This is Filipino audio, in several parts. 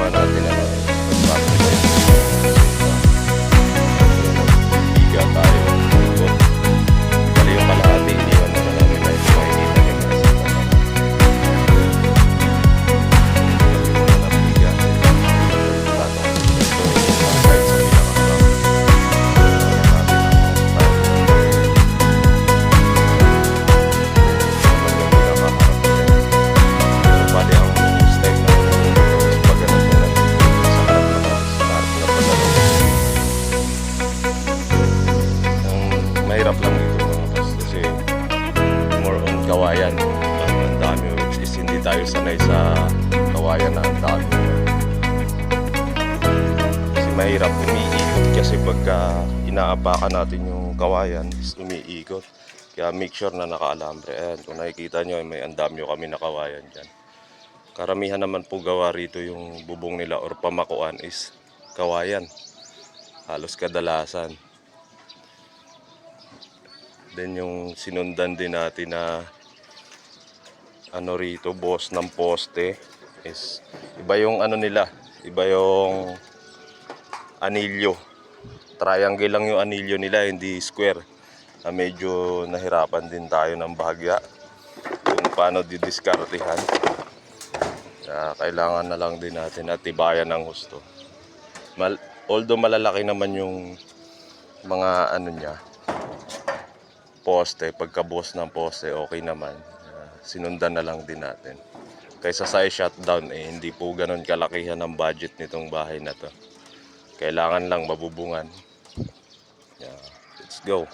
ginagawa natin higa tayo ikot. Bali yung kalahati iniwan na namin na ito makikita nyo na mahirap lang dito mga boss kasi more on kawayan ang dami, which is hindi tayo sanay sa kawayan na ang dami kasi mahirap umiikot kasi pagka inaapakan natin yung kawayan is umiikot, kaya make sure na nakaalambre. Ayan, kung nakikita nyo may andamyo kami na kawayan dyan. Karamihan naman po gawa rito yung bubong nila or pamakuan is kawayan, halos kadalasan. Then yung sinundan din natin na ano rito, boss ng poste is iba yung ano nila, iba yung anilyo. Triangle lang yung anilyo nila, hindi square. Na medyo nahirapan din tayo ng bahagya kung paano didiskartehan. Kailangan na lang din natin at tibayan ng husto. Although malalaki naman yung mga ano niya, poste, pagkabuhos ng poste okay naman, sinundan na lang din natin kaysa sa shutdown. Hindi po ganun kalakihan ng budget nitong bahay na to, kailangan lang mabubungan. Let's go.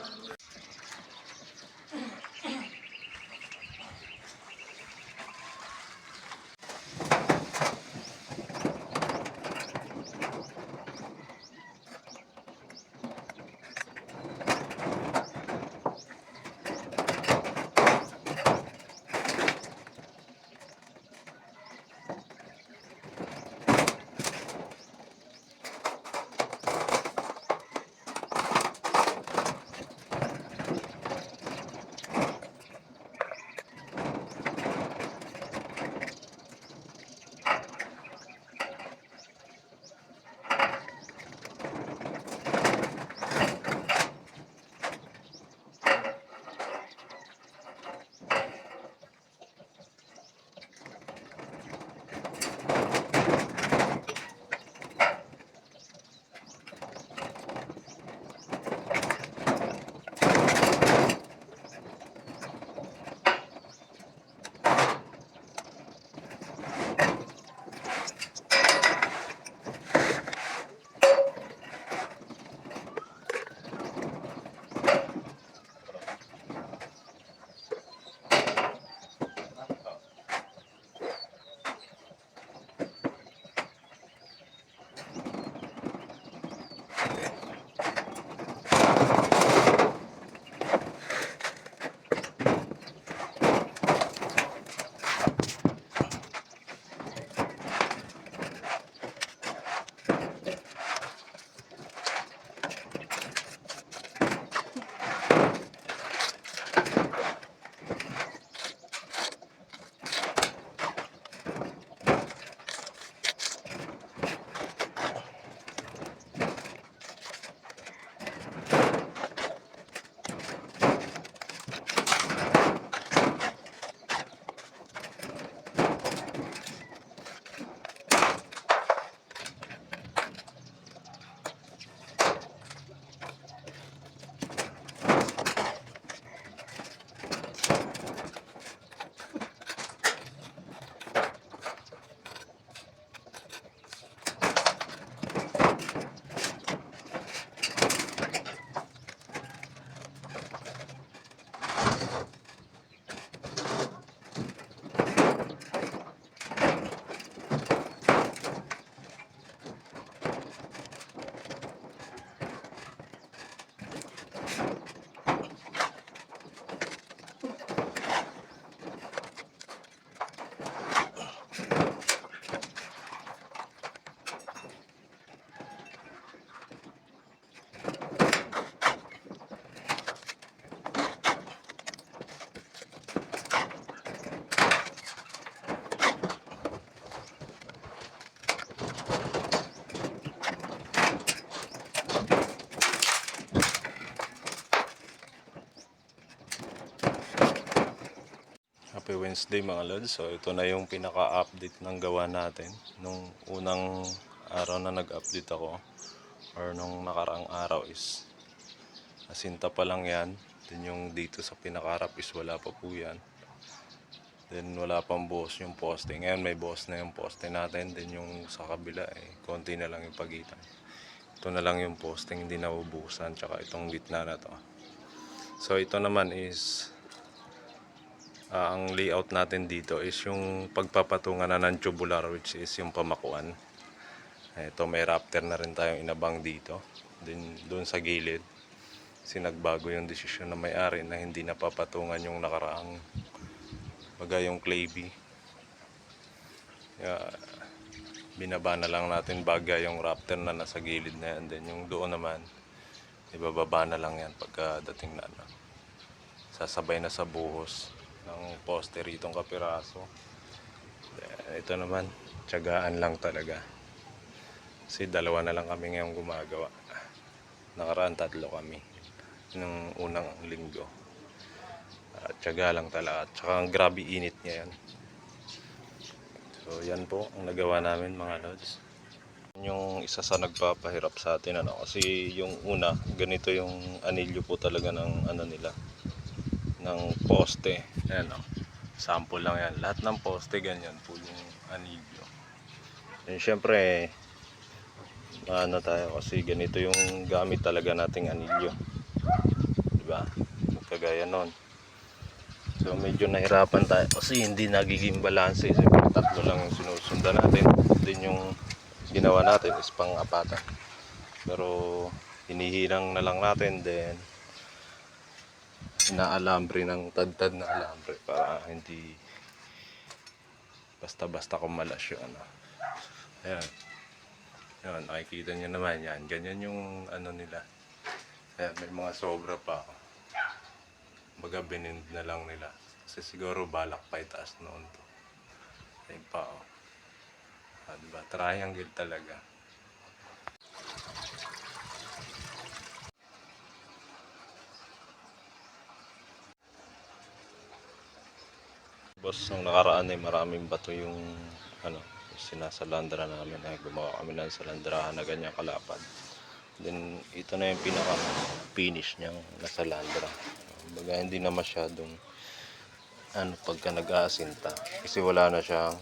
Wednesday mga lods. So ito na yung pinaka-update ng gawa natin. Nung unang araw na nag-update ako, or nung nakaraang araw is asinta pa lang yan. Then yung dito sa pinaka-harap is wala pa po yan. Then wala pang buhos yung poste. Ngayon may buhos na yung poste natin. Then yung sa kabila konti na lang yung pagitan. Ito na lang yung poste, hindi naubusan. Tsaka itong gitna na to. So ito naman is ang layout natin dito is yung pagpapatungan na ng tubular, which is yung pamakuan. Ito may rafter na rin tayong inabang dito. Then doon sa gilid, sinagbago yung desisyon na may-ari na hindi napapatungan yung nakaraang bagay yung clay-bee. Binaba na lang natin bagay yung rafter na nasa gilid na yan. Then yung doon naman, ibababa na lang yan pagkadating na sasabay na sa buhos ng poste ritong kapiraso. Ito naman, tiyagaan lang talaga. Kasi dalawa na lang kami ngayong gumagawa. Nakaraan 3 kami nung unang linggo. Tiyaga lang talaga. Tsaka grabe init ngayon. So yan po ang nagawa namin mga lods. Yung isa sa nagpapahirap sa atin kasi yung una, ganito yung anilyo po talaga ng nila, ng poste. Ayan sample lang yan. Lahat ng poste ganyan po yung anilyo. And syempre tayo kasi ganito yung gamit talaga nating anilyo. Diba? Kagaya nun. So medyo nahirapan tayo kasi hindi nagiging balance. Siyempre 3 lang yung sinusundan natin. Din yung ginawa natin is pang-apatan. Pero hinihirang na lang natin, then inaalambre ng tad-tad na alambre para hindi basta-basta kumalas yung Ayan. Ayan, nakikita nyo naman yan. Ganyan yung nila. Ayan, may mga sobra pa. Baga binind na lang nila. Kasi siguro balak pa itaas noon to. Ayan pa diba? Triangle talaga. Boss, nung nakaraan maraming bato yung sinasalandra namin. Gumawa kami ng salandrahan na ganyan kalapad. Then ito na yung pinaka finish niyang nasalandra. Baga hindi na masyadong pagka nag-aasinta kasi wala na siyang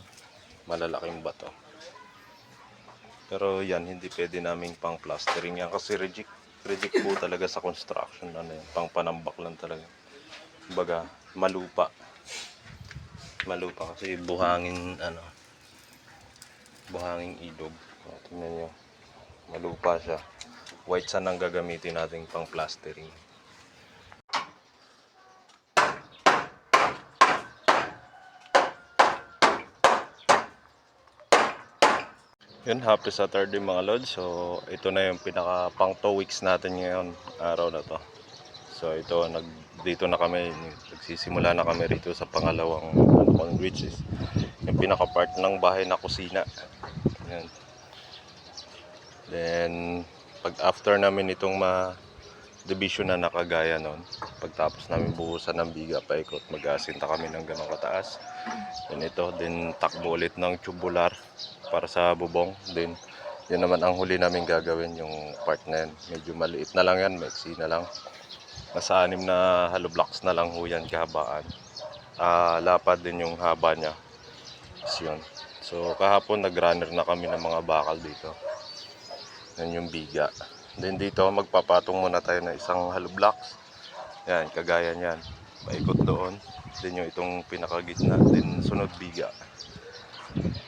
malalaking bato. Pero yan, hindi pwede naming pang plastering yan kasi reject po talaga sa construction. Pang panambak lang talaga. Baga malupa kasi buhangin buhanging ilog. Tingnan nyo, malupa siya. White sand ang gagamitin natin pang plastering. Yun, happy Saturday mga lods. So ito na yung pinaka pang 2 weeks natin ngayon, araw na to. So ito, dito na kami, nagsisimula na kami rito sa pangalawang which is yung pinaka part ng bahay na kusina. Yan. Then pag after namin itong division na nakagaya nun, pagtapos namin buhusan ng biga paikot, mag-aasinta kami ng ganong kataas. Then ito, then takbo ulit ng tubular para sa bubong. Then yun naman ang huli namin gagawin, yung part na yan. Medyo maliit na lang yan, maiksi na lang. Nasa 6 na hollow blocks na lang ho yan kahabaan. Lapad din yung haba niya. Yun. So kahapon nag-runner na kami ng mga bakal dito. Yan yung biga. Then dito magpapatong muna tayo ng isang hollow blocks. Yan, kagaya niyan. Paikot doon. Then yung itong pinakagitna. Then sunod biga.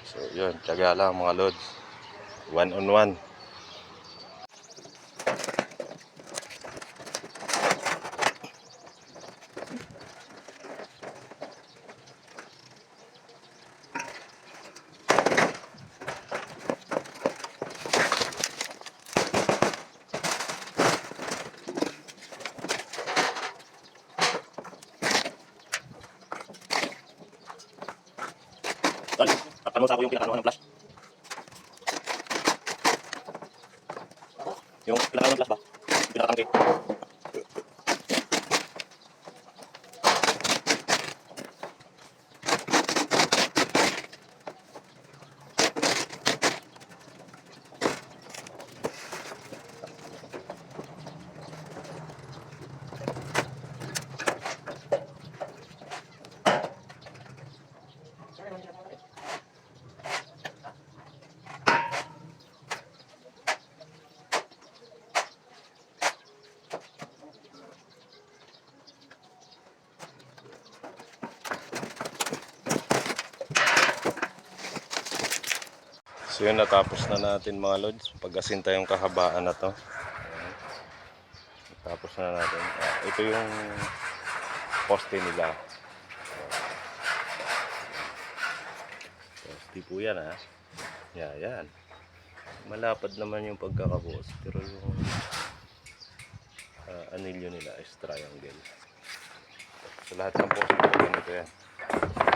So yun, tiyaga lang mga lods. 1-on-1. Tapan mo sa ako yung pinakaano ng flash. Yung pinakaano ng flash ba? Pinakatangke. So yun, natapos na natin mga lods. Pag-asinta yung kahabaan na to. Ayan. Natapos na natin. Ito yung poste nila. Poste po yan ha. Yan. Malapad naman yung pagkakabuos. Pero yung anilyo nila is triangle. So lahat ng poste po ganito yan.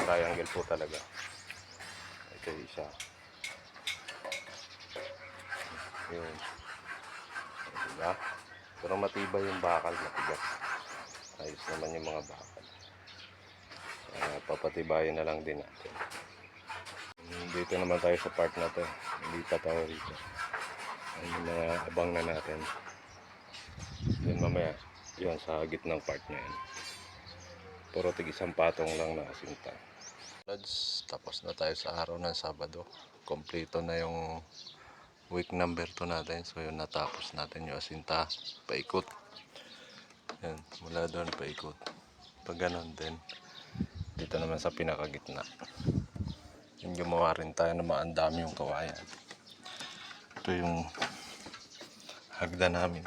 Triangle po talaga. Ito yung isa. Yun. Diba? Pero matibay yung bakal, matigas. Ayos naman yung mga bakal. Papatibayin na lang din natin. Dito naman tayo sa part na to. Hindi pa tayo rito. Yung mga abang na natin. Yun mamaya. Yun sa gitnang part niya yun. Puro tig isang patong lang na asinta. Tapos na tayo sa araw ng Sabado. Kompleto na yung week number 2 natin. So yun, natapos natin yung asinta. Paikot. Yan, mula doon paikot. Pag ganun din. Dito naman sa pinakagitna. Yung gumawa rin tayo na maandami yung kawayan. Ito yung hagda namin.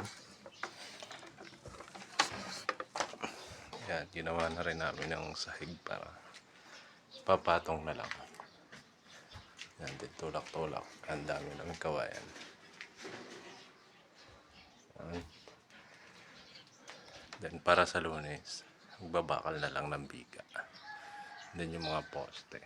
Yan, ginawa na rin namin ng sahig para papatong na lang. Yan din, tulak-tulak. Ang dami namin kawayan. Yan. Then para sa Lunes, magbabakal na lang ng biga. Then yung mga poste.